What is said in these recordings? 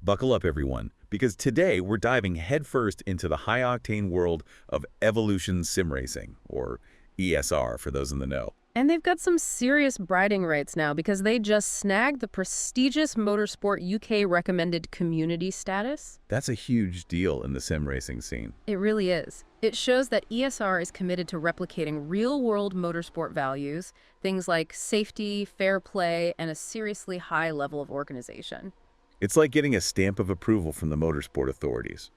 Buckle up, everyone, because today we're diving headfirst into the high-octane world of evolution sim racing, or ESR for those in the know. And they've got some serious bragging rights now because they just snagged the prestigious Motorsport UK recommended community status. That's a huge deal in the sim racing scene. It really is. It shows that ESR is committed to replicating real-world motorsport values, things like safety, fair play, and a seriously high level of organization. It's like getting a stamp of approval from the motorsport authorities.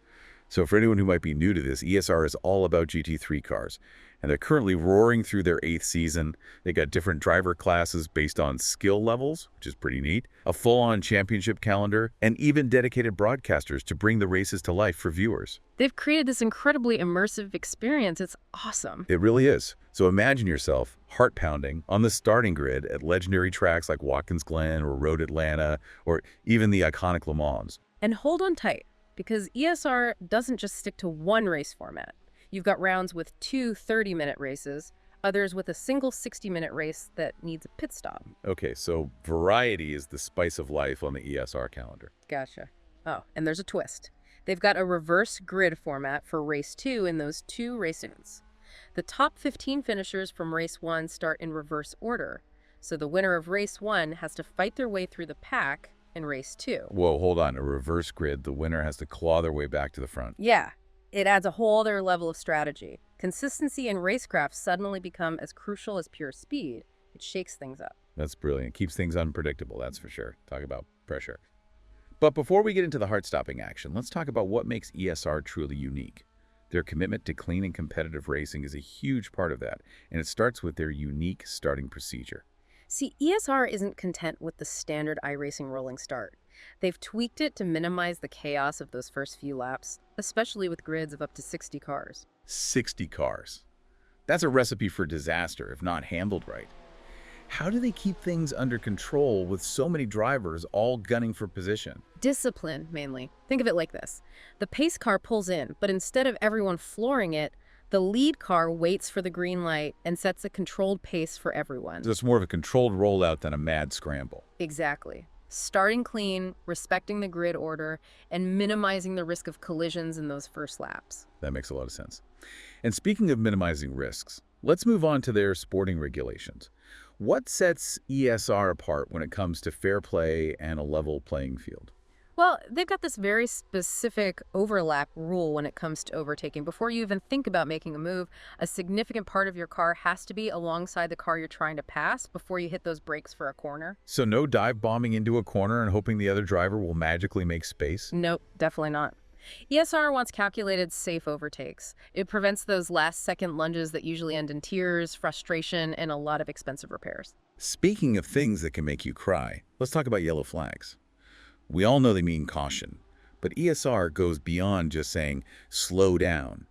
So for anyone who might be new to this, ESR is all about GT3 cars, and they're currently roaring through their 8th season. They got different driver classes based on skill levels, which is pretty neat, a full-on championship calendar, and even dedicated broadcasters to bring the races to life for viewers. They've created this incredibly immersive experience. It's awesome. It really is. So imagine yourself, heart-pounding, on the starting grid at legendary tracks like Watkins Glen or Road Atlanta, or even the iconic Le Mans. And hold on tight, because ESR doesn't just stick to one race format. You've got rounds with two 30-minute races, others with a single 60-minute race that needs a pit stop. Okay, so variety is the spice of life on the ESR calendar. Gotcha. Oh, and there's a twist. They've got a reverse grid format for race 2 in those 2 race events. The top 15 finishers from race 1 start in reverse order, so the winner of race 1 has to fight their way through the pack in race 2. Whoa, hold on. A reverse grid, the winner has to claw their way back to the front. Yeah, it adds a whole other level of strategy. Consistency and racecraft suddenly become as crucial as pure speed. It shakes things up. That's brilliant. Keeps things unpredictable, that's for sure. Talk about pressure. But before we get into the heart-stopping action, let's talk about what makes ESR truly unique. Their commitment to clean and competitive racing is a huge part of that, and it starts with their unique starting procedure. See, ESR isn't content with the standard iRacing rolling start. They've tweaked it to minimize the chaos of those first few laps, especially with grids of up to 60 cars. 60 cars. That's a recipe for disaster if not handled right. How do they keep things under control with so many drivers all gunning for position? Discipline, mainly. Think of it like this. The pace car pulls in, but instead of everyone flooring it, the lead car waits for the green light and sets a controlled pace for everyone. So it's more of a controlled rollout than a mad scramble. Exactly. Starting clean, respecting the grid order, and minimizing the risk of collisions in those first laps. That makes a lot of sense. And speaking of minimizing risks, let's move on to their sporting regulations. What sets ESR apart when it comes to fair play and a level playing field? Well, they've got this very specific overlap rule when it comes to overtaking. Before you even think about making a move, a significant part of your car has to be alongside the car you're trying to pass before you hit those brakes for a corner. So no dive bombing into a corner and hoping the other driver will magically make space? Nope, definitely not. ESR wants calculated, safe overtakes. It prevents those last-second lunges that usually end in tears, frustration, and a lot of expensive repairs. Speaking of things that can make you cry, let's talk about yellow flags. We all know they mean caution, but ESR goes beyond just saying, slow down.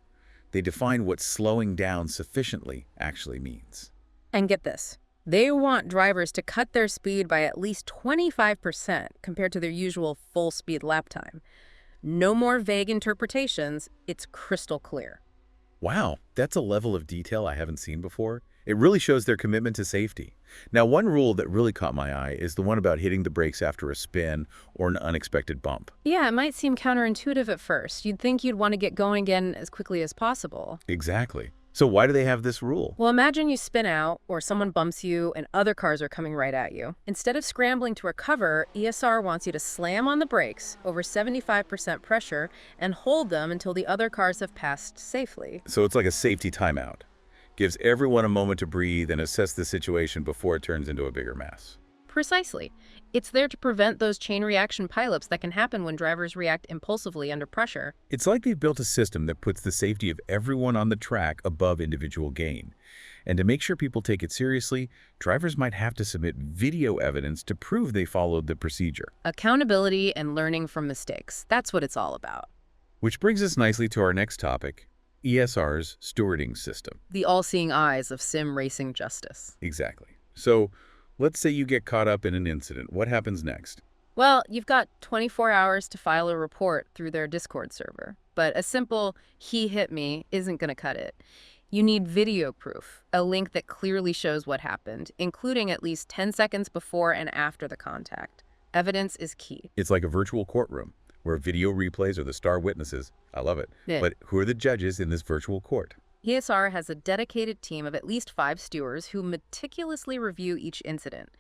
They define what slowing down sufficiently actually means. And get this. They want drivers to cut their speed by at least 25% compared to their usual full-speed lap time. No more vague interpretations. It's crystal clear. Wow, that's a level of detail I haven't seen before. It really shows their commitment to safety. Now, one rule that really caught my eye is the one about hitting the brakes after a spin or an unexpected bump. Yeah, it might seem counterintuitive at first. You'd think you'd want to get going again as quickly as possible. Exactly. So why do they have this rule? Well, imagine you spin out or someone bumps you and other cars are coming right at you. Instead of scrambling to recover, ESR wants you to slam on the brakes over 75% pressure and hold them until the other cars have passed safely. So it's like a safety timeout. Gives everyone a moment to breathe and assess the situation before it turns into a bigger mess. Precisely. It's there to prevent those chain reaction pileups that can happen when drivers react impulsively under pressure. It's like they've built a system that puts the safety of everyone on the track above individual gain. And to make sure people take it seriously, drivers might have to submit video evidence to prove they followed the procedure. Accountability and learning from mistakes. That's what it's all about. Which brings us nicely to our next topic, ESR's stewarding system. The all-seeing eyes of sim racing justice. Exactly. So let's say you get caught up in an incident. What happens next? Well, you've got 24 hours to file a report through their Discord server. But a simple, "he hit me," isn't going to cut it. You need video proof, a link that clearly shows what happened, including at least 10 seconds before and after the contact. Evidence is key. It's like a virtual courtroom, where video replays are the star witnesses. I love it. Yeah. But who are the judges in this virtual court? ESR has a dedicated team of at least 5 stewards who meticulously review each incident.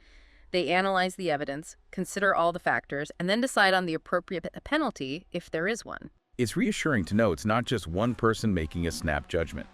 They analyze the evidence, consider all the factors, and then decide on the appropriate penalty if there is one. It's reassuring to know it's not just one person making a snap judgment.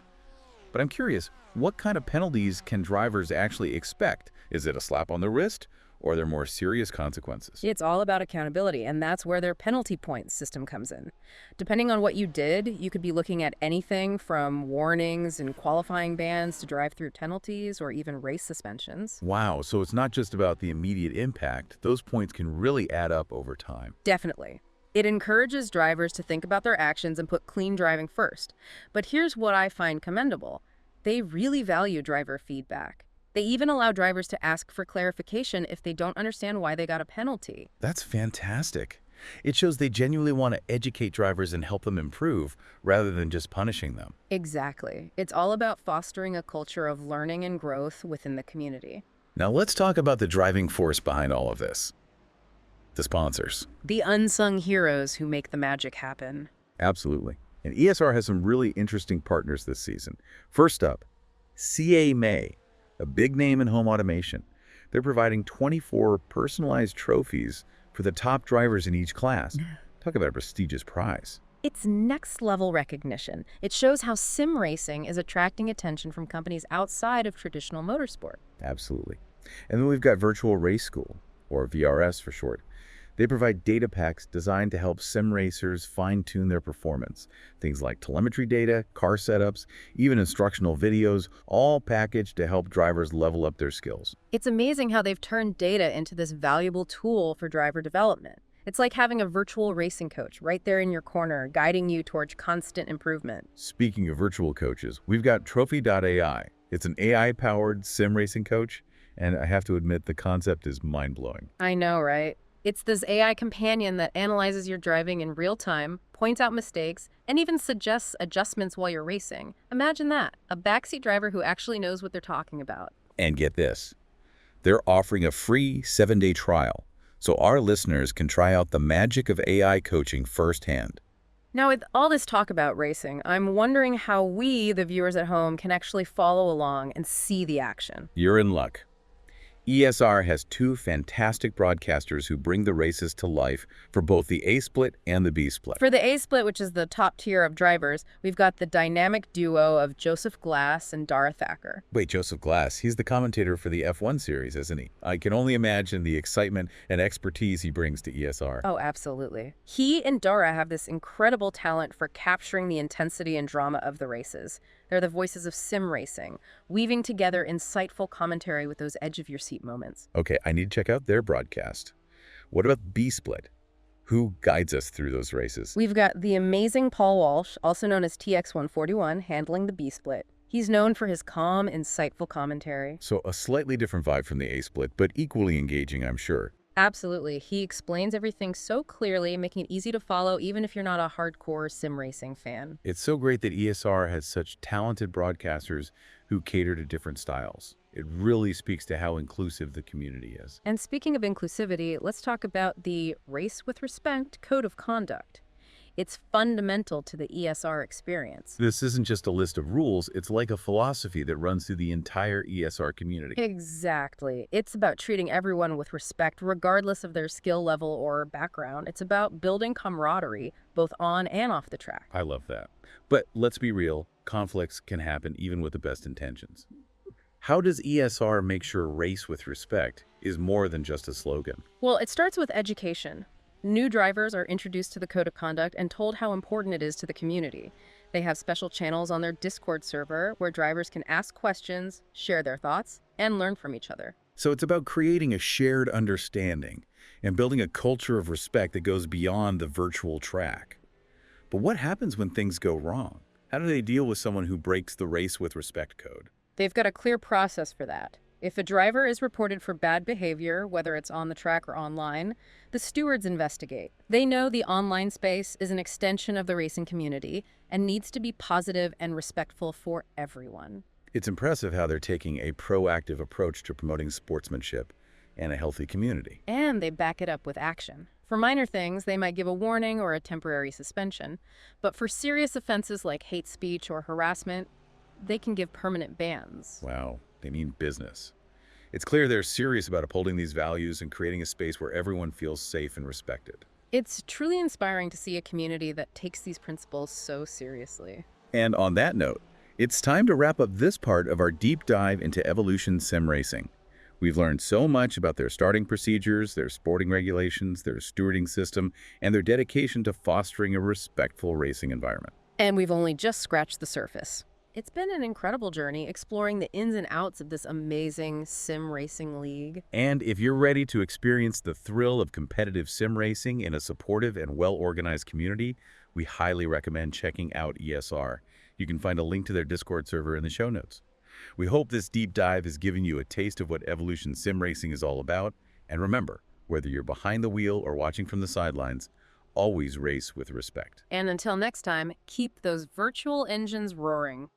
But I'm curious, what kind of penalties can drivers actually expect? Is it a slap on the wrist, or are there more serious consequences? It's all about accountability, and that's where their penalty points system comes in. Depending on what you did, you could be looking at anything from warnings and qualifying bans to drive-through penalties or even race suspensions. Wow, so it's not just about the immediate impact. Those points can really add up over time. Definitely. It encourages drivers to think about their actions and put clean driving first. But here's what I find commendable. They really value driver feedback. They even allow drivers to ask for clarification if they don't understand why they got a penalty. That's fantastic. It shows they genuinely want to educate drivers and help them improve, rather than just punishing them. Exactly. It's all about fostering a culture of learning and growth within the community. Now let's talk about the driving force behind all of this. The sponsors. The unsung heroes who make the magic happen. Absolutely. And ESR has some really interesting partners this season. First up, CA a big name in home automation. They're providing 24 personalized trophies for the top drivers in each class. Talk about a prestigious prize. It's next-level recognition. It shows how sim racing is attracting attention from companies outside of traditional motorsport. Absolutely. And then we've got Virtual Race School, or VRS for short. They provide data packs designed to help sim racers fine-tune their performance. Things like telemetry data, car setups, even instructional videos, all packaged to help drivers level up their skills. It's amazing how they've turned data into this valuable tool for driver development. It's like having a virtual racing coach right there in your corner, guiding you towards constant improvement. Speaking of virtual coaches, we've got trophi.ai. It's an AI-powered sim racing coach, and I have to admit the concept is mind-blowing. I know, right? It's this AI companion that analyzes your driving in real time, points out mistakes, and even suggests adjustments while you're racing. Imagine that, a backseat driver who actually knows what they're talking about. And get this, they're offering a free 7-day trial, so our listeners can try out the magic of AI coaching firsthand. Now, with all this talk about racing, I'm wondering how we, the viewers at home, can actually follow along and see the action. You're in luck. ESR has 2 fantastic broadcasters who bring the races to life for both the A-split and the B-split. For the A-split, which is the top tier of drivers, we've got the dynamic duo of Joseph Glass and Dara Thacker. Wait, Joseph Glass, he's the commentator for the F1 series, isn't he? I can only imagine the excitement and expertise he brings to ESR. Oh, absolutely. He and Dara have this incredible talent for capturing the intensity and drama of the races. They're the voices of sim racing, weaving together insightful commentary with those edge-of-your-seat moments. Okay, I need to check out their broadcast. What about B-split? Who guides us through those races? We've got the amazing Paul Walsh, also known as TX141, handling the B-split. He's known for his calm, insightful commentary. So a slightly different vibe from the A-split, but equally engaging, I'm sure. Absolutely. He explains everything so clearly, making it easy to follow even if you're not a hardcore sim racing fan. It's so great that ESR has such talented broadcasters who cater to different styles. It really speaks to how inclusive the community is. And speaking of inclusivity, let's talk about the Race with Respect Code of Conduct. It's fundamental to the ESR experience. This isn't just a list of rules, it's like a philosophy that runs through the entire ESR community. Exactly. It's about treating everyone with respect, regardless of their skill level or background. It's about building camaraderie, both on and off the track. I love that. But let's be real, conflicts can happen even with the best intentions. How does ESR make sure race with respect is more than just a slogan? Well, it starts with education. New drivers are introduced to the code of conduct and told how important it is to the community. They have special channels on their Discord server where drivers can ask questions, share their thoughts, and learn from each other. So it's about creating a shared understanding and building a culture of respect that goes beyond the virtual track. But what happens when things go wrong? How do they deal with someone who breaks the race with respect code? They've got a clear process for that. If a driver is reported for bad behavior, whether it's on the track or online, the stewards investigate. They know the online space is an extension of the racing community and needs to be positive and respectful for everyone. It's impressive how they're taking a proactive approach to promoting sportsmanship and a healthy community. And they back it up with action. For minor things, they might give a warning or a temporary suspension, but for serious offenses like hate speech or harassment, they can give permanent bans. Wow, they mean business. It's clear they're serious about upholding these values and creating a space where everyone feels safe and respected. It's truly inspiring to see a community that takes these principles so seriously. And on that note, it's time to wrap up this part of our deep dive into Evolution Sim Racing. We've learned so much about their starting procedures, their sporting regulations, their stewarding system, and their dedication to fostering a respectful racing environment. And we've only just scratched the surface. It's been an incredible journey exploring the ins and outs of this amazing sim racing league. And if you're ready to experience the thrill of competitive sim racing in a supportive and well-organized community, we highly recommend checking out ESR. You can find a link to their Discord server in the show notes. We hope this deep dive has given you a taste of what Evolution Sim Racing is all about. And remember, whether you're behind the wheel or watching from the sidelines, always race with respect. And until next time, keep those virtual engines roaring.